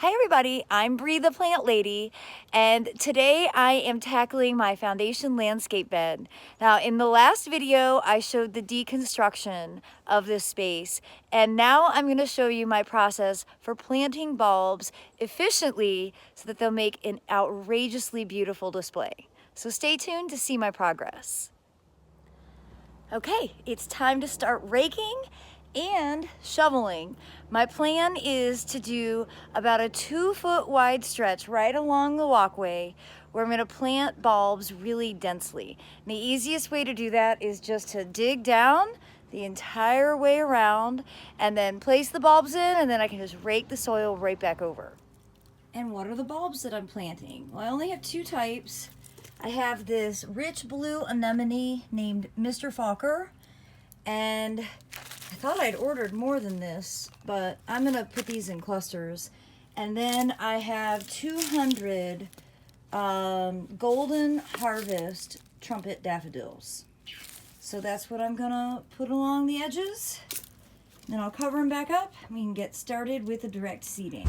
Hi everybody, I'm Bree the Plant Lady, and today I am tackling my foundation landscape bed. Now in the last video I showed the deconstruction of this space, and now I'm going to show you my process for planting bulbs efficiently so that they'll make an outrageously beautiful display. So stay tuned to see my progress. Okay, it's time to start raking and shoveling. My plan is to do about a 2-foot wide stretch right along the walkway where I'm going to plant bulbs really densely. And the easiest way to do that is just to dig down the entire way around and then place the bulbs in, and then I can just rake the soil right back over. And what are the bulbs that I'm planting? Well, I only have 2 types. I have this rich blue anemone named Mr. Falker, and I thought I'd ordered more than this, but I'm gonna put these in clusters. And then I have 200 golden harvest trumpet daffodils. So that's what I'm gonna put along the edges. Then I'll cover them back up and we can get started with the direct seeding.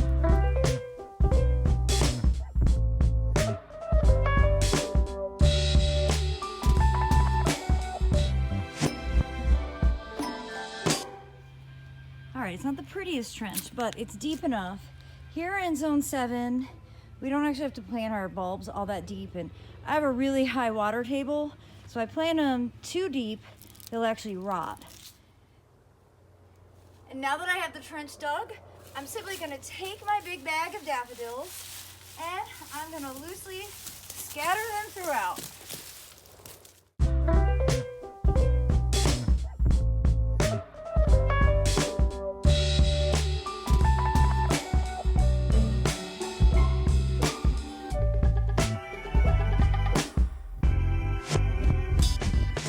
Alright, it's not the prettiest trench, but it's deep enough. Here in zone 7, we don't actually have to plant our bulbs all that deep, and I have a really high water table, so I plant them too deep, they'll actually rot. And now that I have the trench dug, I'm simply going to take my big bag of daffodils and I'm going to loosely scatter them throughout.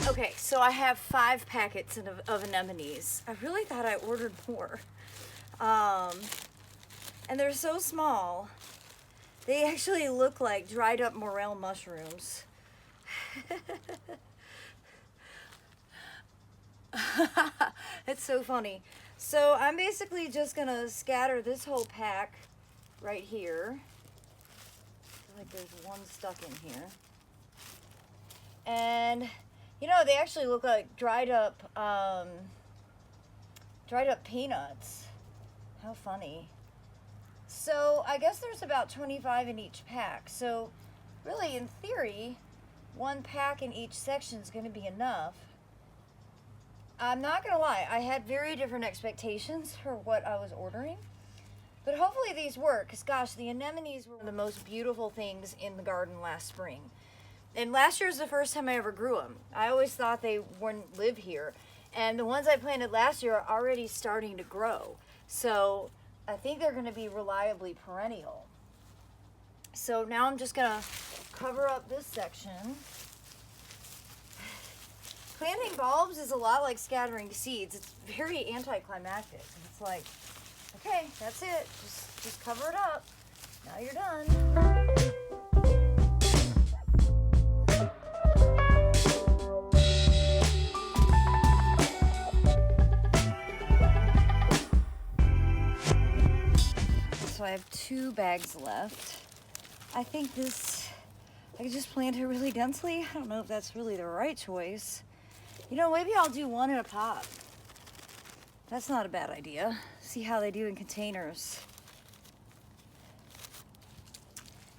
Okay, so I have 5 packets of anemones. I really thought I ordered more. And they're so small. They actually look like dried up morel mushrooms. It's so funny. So I'm basically just gonna scatter this whole pack right here. I feel like there's one stuck in here. And you know, they actually look like dried up peanuts. How funny. So I guess there's about 25 in each pack. So really, in theory, 1 pack in each section is going to be enough. I'm not going to lie, I had very different expectations for what I was ordering. But hopefully these work, because gosh, the anemones were the most beautiful things in the garden last spring. And last year was the first time I ever grew them. I always thought they wouldn't live here. And the ones I planted last year are already starting to grow. So I think they're gonna be reliably perennial. So now I'm just gonna cover up this section. Planting bulbs is a lot like scattering seeds. It's very anticlimactic. It's like, okay, that's it. Just cover it up. Now you're done. So I have 2 bags left. I think I could just plant it really densely. I don't know if that's really the right choice. You know, maybe I'll do 1 in a pot. That's not a bad idea. See how they do in containers.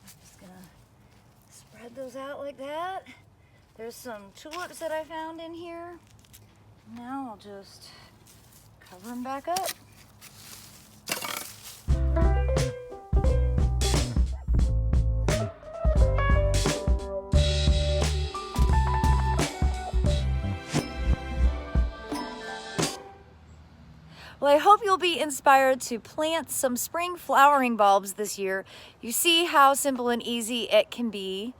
I'm just gonna spread those out like that. There's some tulips that I found in here. Now I'll just cover them back up. Well, I hope you'll be inspired to plant some spring flowering bulbs this year. You see how simple and easy it can be.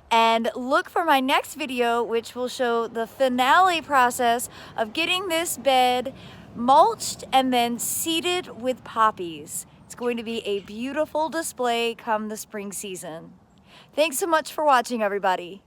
And look for my next video, which will show the finale process of getting this bed mulched and then seeded with poppies. It's going to be a beautiful display come the spring season. Thanks so much for watching, everybody.